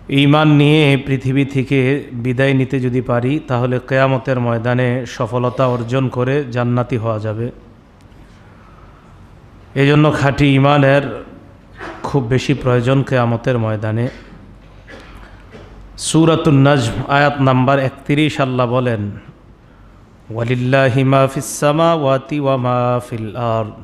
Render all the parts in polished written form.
ঈমান নিয়ে পৃথিবী থেকে বিদায় নিতে যদি পারি তাহলে কিয়ামতের ময়দানে সফলতা অর্জন করে জান্নাতি হওয়া যাবে। এজন্য খাঁটি ঈমানের খুব বেশি প্রয়োজন কিয়ামতের ময়দানে। সূরাতুন নাজম আয়াত নাম্বার 31 আল্লাহ বলেন, ওয়ালিল্লাহি মা ফিস সামাওয়াতি ওয়া মা ফিল আরদ,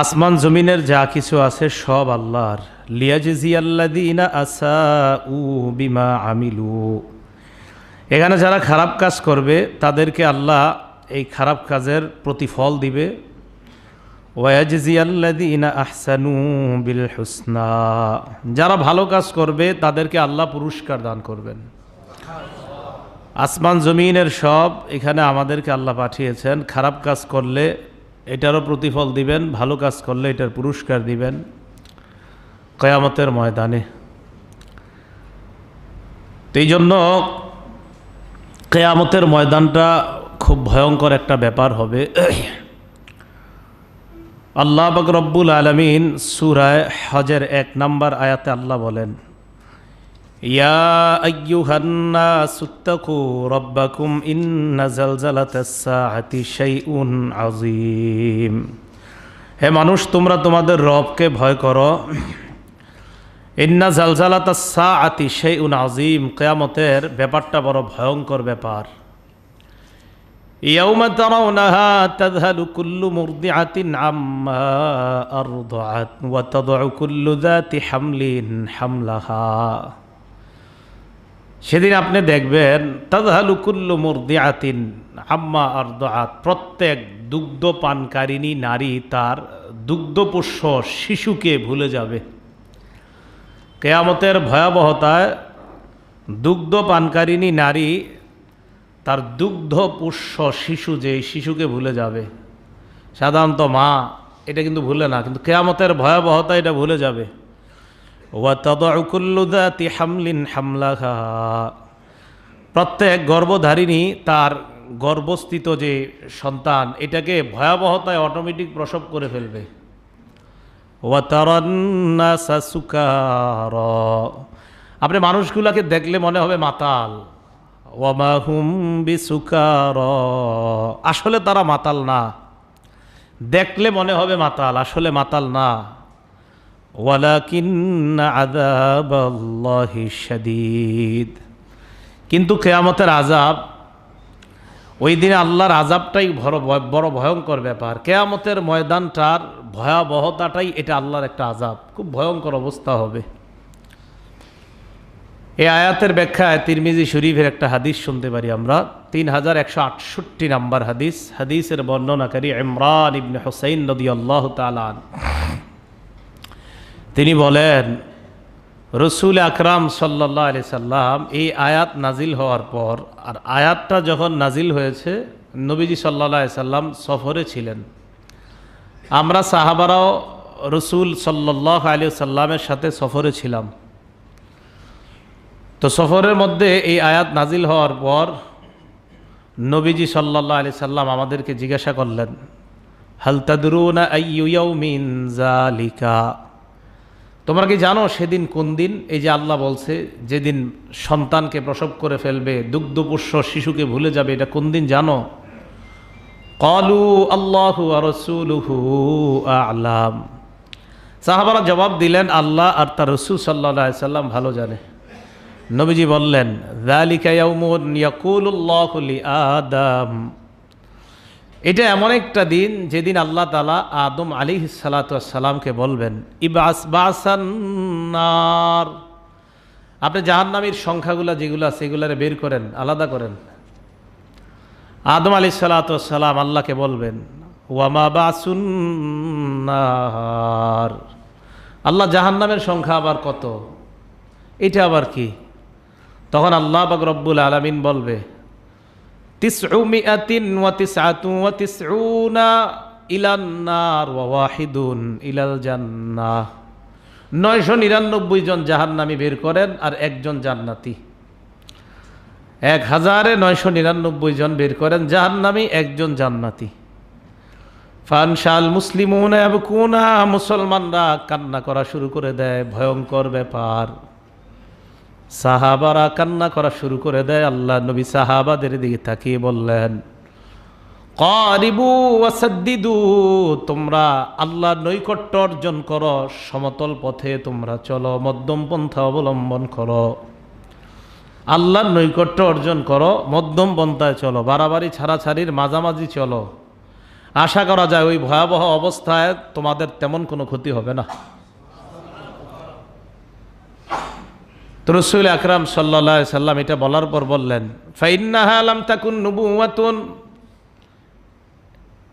আসমান জমিনের যা কিছু আছে সব আল্লাহর। লিয়াজজিয়াল্লাযীনা আসাউ বিমা আমিলু, এখানে যারা খারাপ কাজ করবে তাদেরকে আল্লাহ এই খারাপ কাজের প্রতিফল দিবে। ওয়াজজিয়াল্লাযীনা আহসানু বিল হুসনা, যারা ভালো কাজ করবে তাদেরকে আল্লাহ পুরস্কার দান করবেন। আসমান জমিনের সব এখানে আমাদেরকে আল্লাহ পাঠিয়েছেন। খারাপ কাজ করলে এটারও প্রতিফল দিবেন, ভালো কাজ করলে এটার পুরস্কার দিবেন কিয়ামতের ময়দানে। তো এই জন্য কিয়ামতের ময়দানটা খুব ভয়ঙ্কর একটা ব্যাপার হবে। আল্লাহ পাক রব্বুল আলামিন সূরা হজের 1 নম্বর আয়াতে আল্লাহ বলেন, ইয়া আইয়ুহান নাসুত্তাকু রাব্বাকুম ইন্না জালজালাতাস সাআতি শাইউন আযীম, হে মানুষ তোমরা তোমাদের রবকে ভয় করো। ইন্না জালজালাতাস সাআতি শাইউন আযীম, কিয়ামতের ব্যাপারটা বড় ভয়ঙ্কর ব্যাপার। ইয়াউমা তারাউনাহা তাযহালু কুল্লু মুরদিআতিন আম্মা আরদাআত ওয়া তাদউ কুল্লু যাতি হামলিন হামলাহা, সেদিন আপনি দেখবেন তাযহালু কুল্লু মুরদিআতিন আম্মা আরদাআত, প্রত্যেক দুগ্ধ পানকারিণী নারী তার দুগ্ধপোষ্য শিশুকে ভুলে যাবে। কিয়ামতের ভয়াবহতায় দুগ্ধ পানকারিণী নারী তার দুগ্ধপোষ্য শিশু, যে শিশুকে ভুলে যাবে। সাধারণত মা এটা কিন্তু ভুলে না, কিন্তু কিয়ামতের ভয়াবহতা এটা ভুলে যাবে। ওয়া তাদউ কুল্লু যাতি হামলিন হামলাহা, প্রত্যেক গর্ভধারিণী তার গর্ভস্থিত যে সন্তান এটাকে ভয়াবহতায় অটোমেটিক প্রসব করে ফেলবে। ওয়া তারান নাসা সুকারা, আপনি মানুষগুলাকে দেখলে মনে হবে মাতাল। ওয়া মা হুম বিসুকারা, আসলে তারা মাতাল না, দেখলে মনে হবে মাতাল, আসলে মাতাল না। ওয়ালাকিন্না আযাবাল্লাহি শাদীদ, কিন্তু কিয়ামতের আযাব, ওই দিনে আল্লাহর আযাবটাই বড় ভয়ঙ্কর ব্যাপার। কিয়ামতের ময়দানটার ভয়াবহতাটাই এটা আল্লাহর একটা আযাব, খুব ভয়ঙ্কর অবস্থা হবে। এই আয়াতের ব্যাখ্যায় তিরমিজি শরীফের একটা হাদিস শুনতে পারি আমরা, 3168 নম্বর হাদিস। হাদিসের বর্ণনাকারী ইমরান ইবনে হুসাইন রাদিয়াল্লাহু তাআলা আনহু, তিনি বলেন রসুল আকরাম সাল্লাল্লাহু আলাইহি সাল্লাম এই আয়াত নাজিল হওয়ার পর, আর আয়াতটা যখন নাজিল হয়েছে নবীজি সাল্লাল্লাহু আলাইহি সাল্লাম সফরে ছিলেন। আমরা সাহাবারাও রসুল সাল্লাল্লাহু আলাইহি সাল্লামের সাথে সফরে ছিলাম। তো সফরের মধ্যে এই আয়াত নাজিল হওয়ার পর নবীজি সাল্লাল্লাহু আলাইহি সাল্লাম আমাদেরকে জিজ্ঞাসা করলেন, হাল তাদরুনা আইয়ু ইয়াউমিন যালিকা, তোমরা কি জানো সেদিন কোন দিন? এই যে আল্লাহ বলছে যেদিন সন্তানকে প্রসব করে ফেলবে, দুগ্ধপোষ্য শিশুকে ভুলে যাবে, এটা কোন দিন জানো? ক্বালু আল্লাহু ওয়া রাসূলুহু আ'লাম, সাহাবারা জবাব দিলেন আল্লাহ আর তার রাসূল সাল্লাল্লাহু আলাইহি সাল্লাম ভালো জানে। নবীজি বললেন, যালিকা ইয়াউমুন ইয়াকুলুল্লাহু লিআদম, এটা এমন একটা দিন যেদিন আল্লাহ তাআলা আদম আলাইহিস সালাতু ওয়াস সালামকে বলবেন, ইবআস বাসান নার, আপনি জাহান্নামীর সংখ্যাগুলো যেগুলো আছে সেগুলোরে বের করেন, আলাদা করেন। আদম আলাইহিস সালাতু ওয়াস সালাম আল্লাহকে বলবেন, ওয়া মা বাসুন নার, আল্লাহ জাহান্নামের সংখ্যা আবার কত, এটা আবার কি? তখন আল্লাহ পাক রব্বুল আলামিন বলবে, 999 ইলান নার ওয়া ওয়াহিদুন ইলাল জান্নাহ, 999 জন জাহান্নামী বের করেন আর একজন জান্নাতি। 1999 জন বের করেন জাহান্নামী, একজন জান্নাতি। ফানশাল মুসলিমুনা ইয়াবকুনা, মুসলমানরা কান্না করা শুরু করে দেয়, ভয়ঙ্কর ব্যাপার। সাহাবারা কান্না করা শুরু করে দেয়। আল্লাহ নবী সাহাবাদের দিকে তাকিয়ে বললেন, কারিবু ওয়াসাদ্দিদু, তোমরা আল্লাহর নৈকট্য অর্জন করো, সমতল পথে তোমরা চলো, মধ্যম পন্থা অবলম্বন করো। আল্লাহর নৈকট্য অর্জন করো, মধ্যম পন্থায় চলো, বাড়াবাড়ি ছাড়াছাড়ির মাঝামাঝি চলো। আশা করা যায় ওই ভয়াবহ অবস্থায় তোমাদের তেমন কোনো ক্ষতি হবে না। তো রাসূল আকরাম সাল্লাল্লাহু আলাইহি সাল্লাম এটা বলার পর বললেন, ফাইন্নাহা লাম তাকুন নুবুওয়াতুন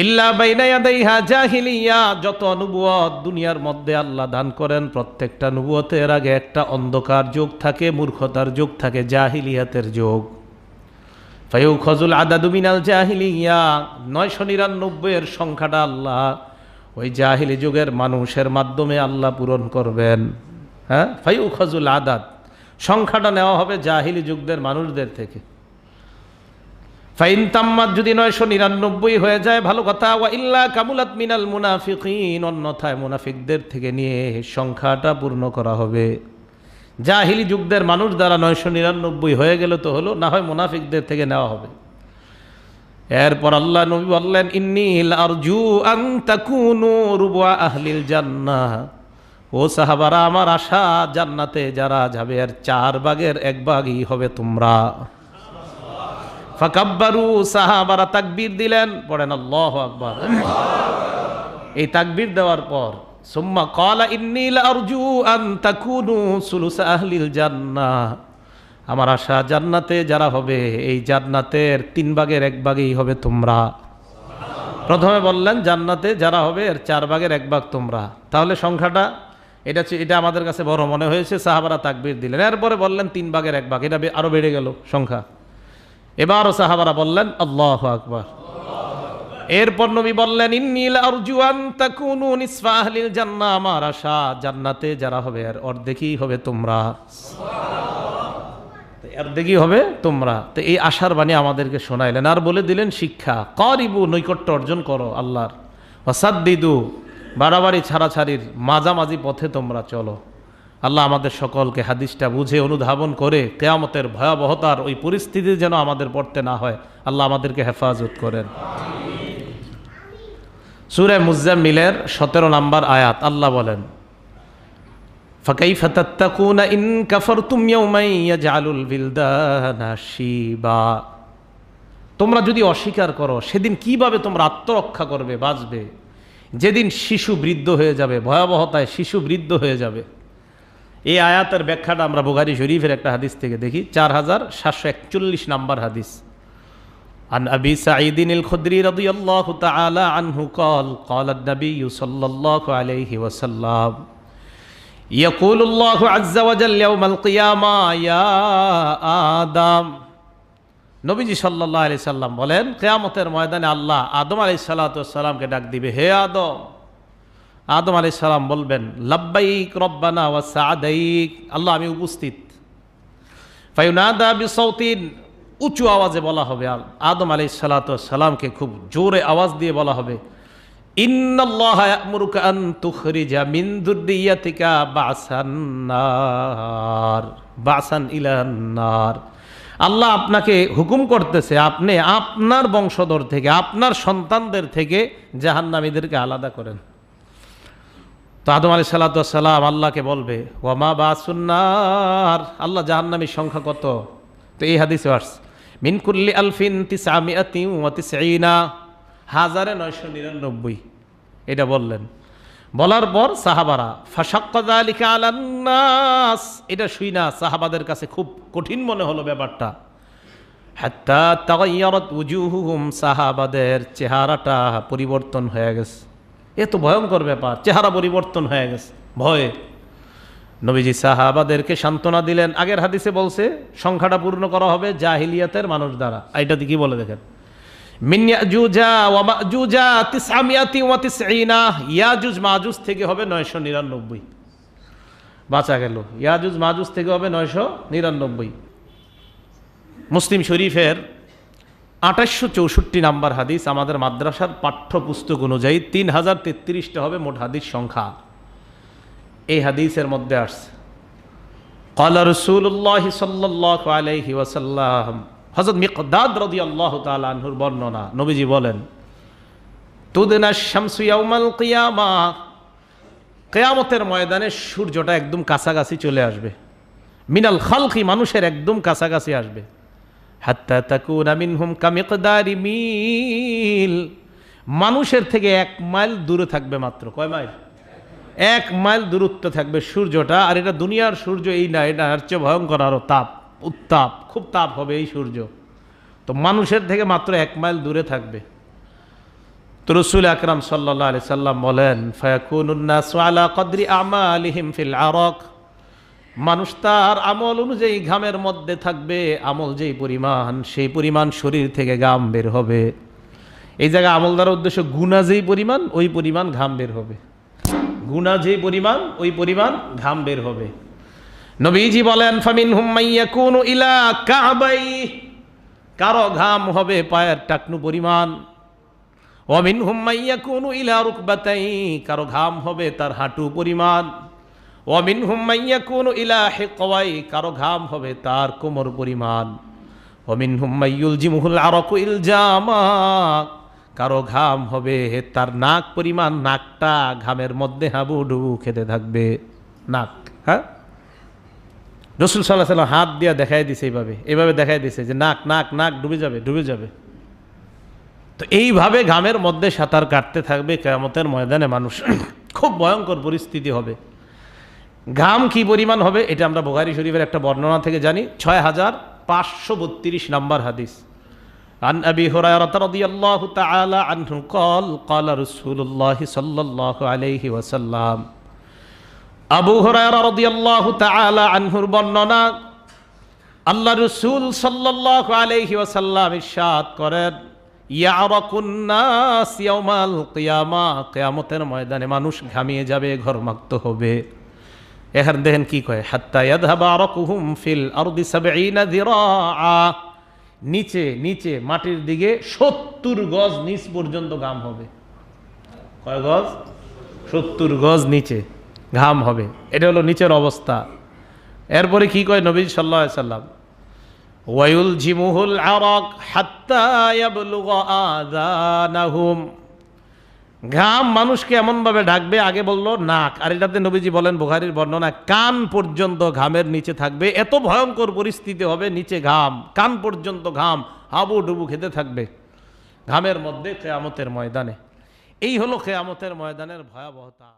ইল্লা বাইনা ইয়াদাইহা জাহিলিয়া। যত নবুয়ত দুনিয়ার মধ্যে আল্লাহ দান করেন, প্রত্যেকটা নবুয়তের আগে একটা অন্ধকার যুগ থাকে, মূর্খতার যুগ থাকে, জাহিলিয়াতের যুগ। ফায়ুখাযুল আদাদু মিনাল জাহিলিয়া, 999 এর সংখ্যাটা আল্লাহ ওই জাহিলি যুগের মানুষের মাধ্যমে আল্লাহ পূরণ করবেন। হ্যাঁ, ফায়ুখাযুল আদাদ, সংখ্যাটা নেওয়া হবে জাহিলি যুগদের মানুষদের থেকে। ফাইন তাম্মাত, যদি 999 হয়ে যায় ভালো কথা। ওয়া ইল্লা কামুলাত মিনাল মুনাফিকিন, অন্যথায় মুনাফিকদের থেকে নিয়ে সংখ্যাটা পূর্ণ করা হবে। জাহিলি যুগদের মানুষ দ্বারা 999 হয়ে গেল তো হলো, না হয় মুনাফিকদের থেকে নেওয়া হবে। এরপর আল্লাহ নবী বললেন, ইন্নী লারজু আন তাকুনু রুবা আহলিল জান্নাহ। ও সাহাবারা, আমার আশা জান্নাতে যারা যাবে এর 4 ভাগের 1 ভাগই হবে তোমরা। ফাকাব্বারু, সাহাবারা তাকবীর দিলেন। পড়েন আল্লাহু আকবার। এই তাকবীর দেওয়ার পর সুম্মা ক্বালা ইন্নী লারজু আন তাকুনু সুলুসা আহলিল জান্নাহ। আমার আশা জান্নাতে যারা হবে এই জান্নাতের 3 ভাগের 1 ভাগই হবে তোমরা। প্রথমে বললেন জান্নাতে যারা হবে এর 4 ভাগের 1 ভাগ তোমরা। তাহলে সংখ্যাটা এটা আমাদের কাছে বড় মনে হয়েছে, সাহাবারা তাকবীর দিলেন। এরপরে বললেন 3 ভাগের 1 ভাগ, এটা আরো বেড়ে গেল সংখ্যা। এবারও সাহাবারা বললেন আল্লাহু আকবার। এরপর নবী বললেন, ইন্নী লারজু আন তাকুনু নিসফা আহলিল জান্নাহ। আমার আশা জান্নাতে যারা হবে এর অর্ধেকই হবে তোমরা। অর্ধেকই হবে তোমরা। তো এই আশার বাণী আমাদেরকে শোনাইলেন, আর বলে দিলেন শিক্ষা, কারিবু, নৈকট্য অর্জন করো আল্লাহর, ওয়াসাদ্দিদু, বাড়াবাড়ি ছাড়াছাড়ির মাঝামাঝি পথে তোমরা চলো। আল্লাহ আমাদের সকলকে হাদিসটা বুঝে অনুধাবন করে কিয়ামতের ভয়াবহতার ওই পরিস্থিতি যেন আমাদের পড়তে না হয়, আল্লাহ আমাদেরকে হেফাজত করেন। সূরা মুজাম্মিলের 17 নম্বর আয়াত আল্লাহ বলেন, ফাকাইফা তাত্তাকুনা ইন কাফারতুম ইয়াওমান ইয়াজআলুল বিলদানা শিবা। তোমরা যদি অস্বীকার করো সেদিন কিভাবে তোমরা আত্মরক্ষা করবে, বাঁচবে, যেদিন শিশু বৃদ্ধ হয়ে যাবে, ভয়াবহতায় শিশু বৃদ্ধ হয়ে যাবে। এই আয়াতের ব্যাখ্যাটা আমরা বুখারী শরীফের একটা হাদিস থেকে দেখি, 4741 নম্বর হাদিস। عن أبي سعيد الخدري رضي الله تعالى عنه قال قال النبي صلى الله عليه وسلم يقول الله عز وجل يوم القيامة يا آدم। নবীজি সাল্লাল্লাহু আলাইহি সাল্লাম বলেন, কিয়ামতের ময়দানে আল্লাহ আদম আলাইহিস সালাতু ওয়াস সালামকে ডাক দিবে, হে আদম। আদম আলাইহিস সালাম বলবেন, লাব্বাইক রব্বানা ওয়া সাআদাইক, আল্লাহ আমি উপস্থিত। ফায়ুনাদা বিসাউতিন, উঁচু আওয়াজে বলা হবে, আদম আলাইহিস সালাতু ওয়াস সালামকে খুব জোরে আওয়াজ দিয়ে বলা হবে, ইন্নাল্লাহা ইয়া'মুরুকা আন তুখরিজা মিন যুররিয়াতিকা বা'সান ইলান নার। আল্লাহ আপনাকে হুকুম করতেছে, আপনি আপনার বংশধর থেকে, আপনার সন্তানদের থেকে জাহান্নামীদেরকে আলাদা করেন। তো আদম আলাইহিস সালাতু ওয়াস সালাম আল্লাহকে বলবে, ওয়া মা বা'সুন নার, আল্লাহ জাহান্নামীর সংখ্যা কত? তো এই হাদিসে আসছে, মিন কুল্লি আলফিন 999, 1999। এটা বললেন। বলার পর সাহাবারা, ফাশাক্কা যালিকা আলান নাস, এটা শুই না সাহাবাদের কাছে খুব কঠিন মনে হলো ব্যাপারটা। হাত্তা তাগায়্যারাত উজুহুহুম, সাহাবাদের চেহারাটা পরিবর্তন হয়ে গেছে। এ তো ভয়ঙ্কর ব্যাপার, চেহারা পরিবর্তন হয়ে গেছে ভয়ে। নবীজি সাহাবাদেরকে সান্ত্বনা দিলেন। আগের হাদিসে বলছে সংখ্যাটা পূর্ণ করা হবে জাহিলিয়াতের মানুষ দ্বারা। এইটাতে কি বলে দেখেন, মিন ইয়াজুজা ওয়া মাজুজা 999, ইয়াজুজ মাজুজ থেকে হবে 999, বাঁচা গেল। ইয়াজুজ মাজুজ থেকে হবে 999। মুসলিম শরীফের 2864 নম্বর হাদিস, আমাদের মাদ্রাসার পাঠ্যপুস্তক অনুযায়ী 3033টা হবে মোট হাদিস সংখ্যা। এই হাদিসের মধ্যে আসছে, ক্বালা রাসূলুল্লাহ সাল্লাল্লাহু আলাইহি ওয়াসাল্লাম, হযরত মিকদাদ রাদিয়াল্লাহু তাআলা আনহুর বর্ণনা, নবীজি বলেন, তুদনা শামসু ইয়াউমাল কিয়ামাহ, কিয়ামতের ময়দানে সূর্যটা একদম কাছাকাছি চলে আসবে। মিনাল খালকি, মানুষের একদম কাছাকাছি আসবে। হাত্তা তাকুনা মিনহুম কামিকদারি মিল, মানুষের থেকে 1 মাইল দূরে থাকবে মাত্র। কয় মাইল? 1 মাইল দূরত্ব থাকবে সূর্যটা। আর এটা দুনিয়ার সূর্য এই না, এটা এর চেয়ে ভয়ঙ্কর আরো তাপ, উত্তাপ, খুব তাপ হবে এই সূর্য। তো মানুষের থেকে মাত্র 1 মাইল দূরে থাকবে। তো রাসূল আকরাম সাল্লাল্লাহু আলাইহি সাল্লাম বলেন, ফায়াকুনুন নাসু আলা কদরি আমালিহিম ফিল আরাক, মানুষ তার আমল অনুযায়ী ঘামের মধ্যে থাকবে। আমল যেই পরিমাণ, সেই পরিমাণ শরীর থেকে ঘাম বের হবে। এই জায়গায় আমল দ্বারা উদ্দেশ্য, গুনাহ যেই পরিমাণ ওই পরিমাণ ঘাম বের হবে। গুনাহ যেই পরিমাণ ওই পরিমাণ ঘাম বের হবে। নবীজি বলেন, ফামিনহুম মাইয়াকুনু ইলা কাবাই, কারো ঘাম হবে পায়ের টাকনু পরিমাণ। ওয়া মিনহুম মাইয়াকুনু ইলা রুকবাতাই, কারো ঘাম হবে তার হাঁটু পরিমাণ। ওয়া মিনহুম মাইয়াকুনু ইলা হিকওয়াই, কারো ঘাম হবে তার কোমর পরিমাণ। ওয়া মিনহুম মাইয়ুলজিমুহুল আরাকু ইলজামা, কারো ঘাম হবে তার নাক পরিমাণ, নাকটা ঘামের মধ্যে হাবুডুবু খেতে থাকবে। নাক, হ্যাঁ, রাসূল সাল্লাল্লাহু আলাইহি ওয়াসাল্লাম হাত দিয়ে দেখাই দিছে, এইভাবে দেখাই দিছে যে নাক নাক নাক ডুবে যাবে, ডুবে যাবে। তো এইভাবে ঘামের মধ্যে সাঁতার কাটতে থাকবে কিয়ামতের ময়দানে মানুষ। খুব ভয়ঙ্কর পরিস্থিতি হবে। ঘাম কি পরিমাণ হবে এটা আমরা বুখারী শরীফের একটা বর্ণনা থেকে জানি, 6532 নম্বর হাদিস। عن أبي هريرة رضي الله تعالى عنه قال قال رسول الله صلى الله عليه وسلم, আবু হুরায়রা রাদিয়াল্লাহু তাআলা আনহুর বর্ণনা, আল্লাহ রাসূল সাল্লাল্লাহু আলাইহি ওয়াসাল্লাম ইরশাদ করেন, ইয়ারাকুন নাস ইয়াউমাল কিয়ামা, কিয়ামতের ময়দানে মানুষ ঘামিয়ে যাবে, ঘর্মাক্ত হবে। এখানে দেখেন কি কয়, হাত্তা ইয়াযহাবা আরাকুহুম ফিল আরদি 70 যিরাআ, নিচে নিচে মাটির দিকে 70 গজ নিচ পর্যন্ত ঘাম হবে। কয় গজ? 70 গজ নিচে ঘাম হবে। এটা হলো নিচের অবস্থা। এরপরে কি কয় নবী সাল্লাল্লাহু আলাইহি সাল্লাম, ওয়ায়ুলজিমুহুল আরাক হাত্তা ইয়াবলুগা আযানাহুম, ঘাম মানুষকে এমনভাবে ঢাকবে, আগে বললো নাক, আর এটাতে নবীজি বলেন বুখারীর বর্ণনা, কান পর্যন্ত ঘামের নিচে থাকবে। এত ভয়ঙ্কর পরিস্থিতি হবে, নিচে ঘাম, কান পর্যন্ত ঘাম হাবুডুবু খেতে থাকবে ঘামের মধ্যে কিয়ামতের ময়দানে। এই হলো কিয়ামতের ময়দানের ভয়াবহতা।